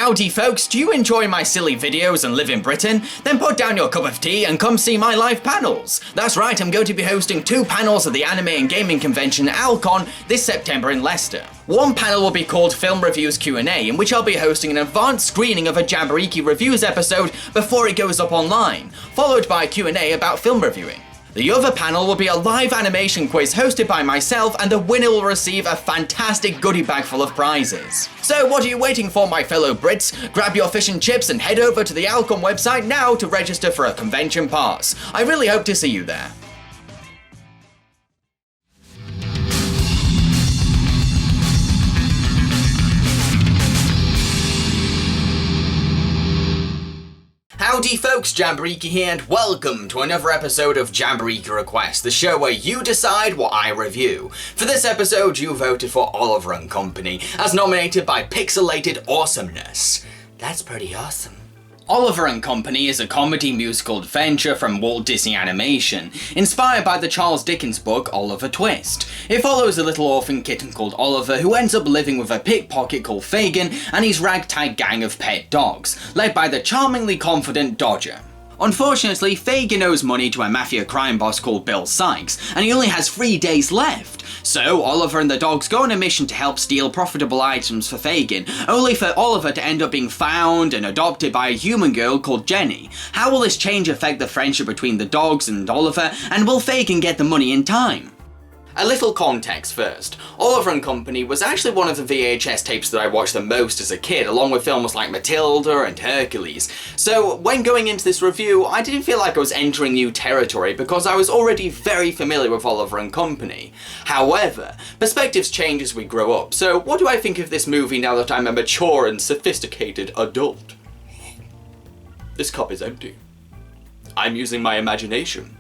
Howdy folks, do you enjoy my silly videos and live in Britain? Then put down your cup of tea and come see my live panels. That's right, I'm going to be hosting 2 panels at the anime and gaming convention Alcon this September in Leicester. One panel will be called Film Reviews Q&A, in which I'll be hosting an advanced screening of a Jambareeqi Reviews episode before it goes up online, followed by a Q&A about film reviewing. The other panel will be a live animation quiz hosted by myself, and the winner will receive a fantastic goodie bag full of prizes. So what are you waiting for, my fellow Brits? Grab your fish and chips and head over to the Alcon website now to register for a convention pass. I really hope to see you there. Howdy folks, Jambareeqi here, and welcome to another episode of Jambareeqi Request, the show where you decide what I review. For this episode, you voted for Oliver & Company, as nominated by Pixelated Awesomeness. That's pretty awesome. Oliver & Company is a comedy musical adventure from Walt Disney Animation, inspired by the Charles Dickens book Oliver Twist. It follows a little orphan kitten called Oliver who ends up living with a pickpocket called Fagin and his ragtag gang of pet dogs, led by the charmingly confident Dodger. Unfortunately, Fagin owes money to a mafia crime boss called Bill Sykes, and he only has 3 days left. So Oliver and the dogs go on a mission to help steal profitable items for Fagin, only for Oliver to end up being found and adopted by a human girl called Jenny. How will this change affect the friendship between the dogs and Oliver, and will Fagin get the money in time? A little context first. Oliver & Company was actually one of the VHS tapes that I watched the most as a kid, along with films like Matilda and Hercules. So when going into this review, I didn't feel like I was entering new territory because I was already very familiar with Oliver & Company. However, perspectives change as we grow up, so what do I think of this movie now that I'm a mature and sophisticated adult? This cup is empty. I'm using my imagination.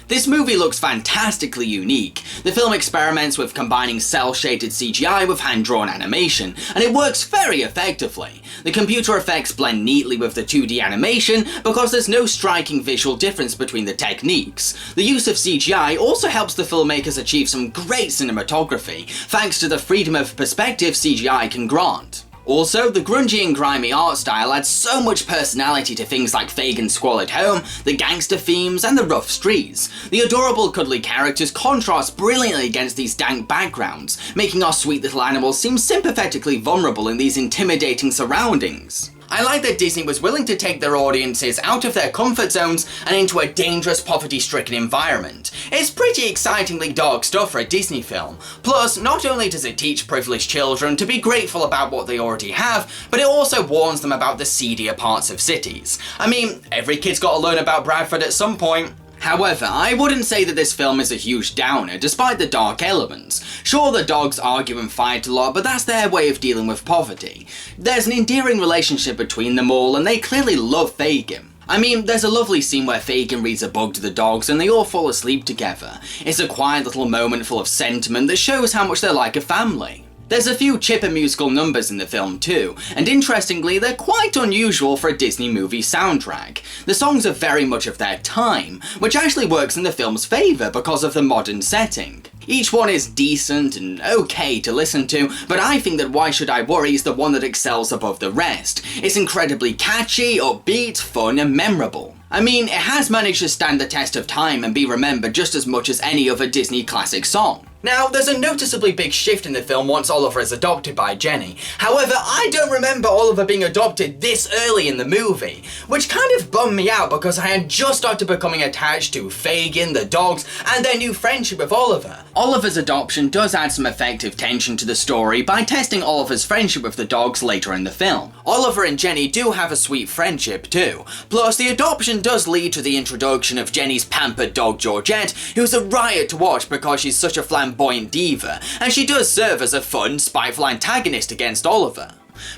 This movie looks fantastically unique. The film experiments with combining cel-shaded CGI with hand-drawn animation, and it works very effectively. The computer effects blend neatly with the 2D animation because there's no striking visual difference between the techniques. The use of CGI also helps the filmmakers achieve some great cinematography, thanks to the freedom of perspective CGI can grant. Also, the grungy and grimy art style adds so much personality to things like Fagin's squalid home, the gangster themes, and the rough streets. The adorable cuddly characters contrast brilliantly against these dank backgrounds, making our sweet little animals seem sympathetically vulnerable in these intimidating surroundings. I like that Disney was willing to take their audiences out of their comfort zones and into a dangerous, poverty-stricken environment. It's pretty excitingly dark stuff for a Disney film. Plus, not only does it teach privileged children to be grateful about what they already have, but it also warns them about the seedier parts of cities. I mean, every kid's got to learn about Bradford at some point. However, I wouldn't say that this film is a huge downer, despite the dark elements. Sure, the dogs argue and fight a lot, but that's their way of dealing with poverty. There's an endearing relationship between them all, and they clearly love Fagin. I mean, there's a lovely scene where Fagin reads a book to the dogs and they all fall asleep together. It's a quiet little moment full of sentiment that shows how much they're like a family. There's a few chipper musical numbers in the film too, and interestingly, they're quite unusual for a Disney movie soundtrack. The songs are very much of their time, which actually works in the film's favour because of the modern setting. Each one is decent and okay to listen to, but I think that Why Should I Worry is the one that excels above the rest. It's incredibly catchy, upbeat, fun, and memorable. I mean, it has managed to stand the test of time and be remembered just as much as any other Disney classic song. Now, there's a noticeably big shift in the film once Oliver is adopted by Jenny. However, I don't remember Oliver being adopted this early in the movie, which kind of bummed me out because I had just started becoming attached to Fagin, the dogs, and their new friendship with Oliver. Oliver's adoption does add some effective tension to the story by testing Oliver's friendship with the dogs later in the film. Oliver and Jenny do have a sweet friendship too. Plus, the adoption does lead to the introduction of Jenny's pampered dog Georgette, who's a riot to watch because she's such a flamboyant diva, and she does serve as a fun, spiteful antagonist against Oliver.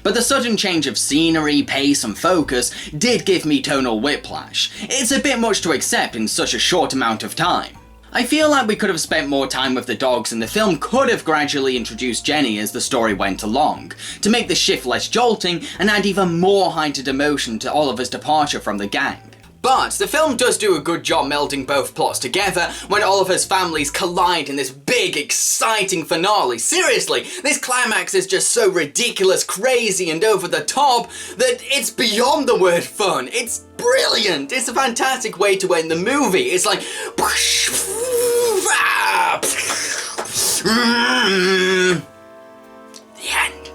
But the sudden change of scenery, pace and focus did give me tonal whiplash. It's a bit much to accept in such a short amount of time. I feel like we could have spent more time with the dogs, and the film could have gradually introduced Jenny as the story went along, to make the shift less jolting and add even more heightened emotion to Oliver's departure from the gang. But the film does do a good job melding both plots together when Oliver's families collide in this big, exciting finale. Seriously, this climax is just so ridiculous, crazy, and over the top that it's beyond the word fun. It's brilliant. It's a fantastic way to end the movie. It's like... the end.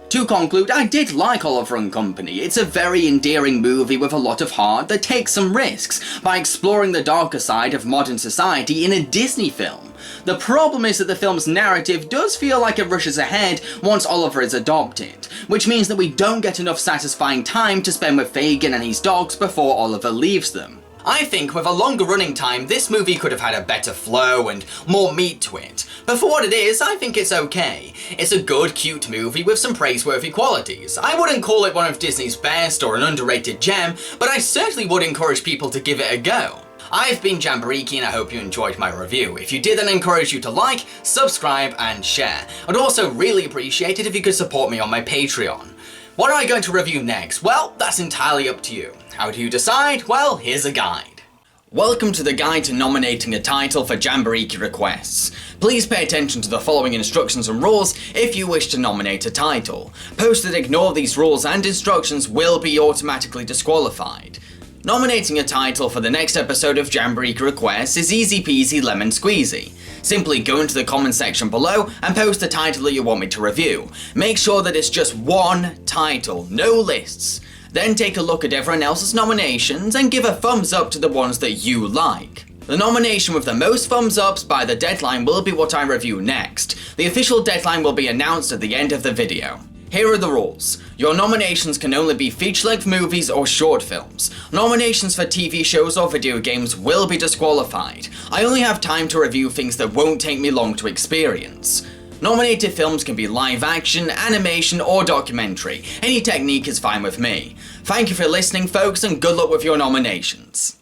To conclude, I did like Oliver and Company. It's a very endearing movie with a lot of heart that takes some risks by exploring the darker side of modern society in a Disney film. The problem is that the film's narrative does feel like it rushes ahead once Oliver is adopted, which means that we don't get enough satisfying time to spend with Fagin and his dogs before Oliver leaves them. I think with a longer running time, this movie could have had a better flow and more meat to it, but for what it is, I think it's okay. It's a good, cute movie with some praiseworthy qualities. I wouldn't call it one of Disney's best or an underrated gem, but I certainly would encourage people to give it a go. I've been Jambareeqi and I hope you enjoyed my review. If you did, then I encourage you to like, subscribe and share. I'd also really appreciate it if you could support me on my Patreon. What am I going to review next? Well, that's entirely up to you. How do you decide? Well, here's a guide. Welcome to the guide to nominating a title for Jambareeqi requests. Please pay attention to the following instructions and rules if you wish to nominate a title. Posts that ignore these rules and instructions will be automatically disqualified. Nominating a title for the next episode of Jambareeqi Requests is easy peasy lemon squeezy. Simply go into the comment section below and post the title that you want me to review. Make sure that it's just one title, no lists. Then take a look at everyone else's nominations and give a thumbs up to the ones that you like. The nomination with the most thumbs ups by the deadline will be what I review next. The official deadline will be announced at the end of the video. Here are the rules. Your nominations can only be feature-length movies or short films. Nominations for TV shows or video games will be disqualified. I only have time to review things that won't take me long to experience. Nominated films can be live action, animation, or documentary. Any technique is fine with me. Thank you for listening, folks, and good luck with your nominations.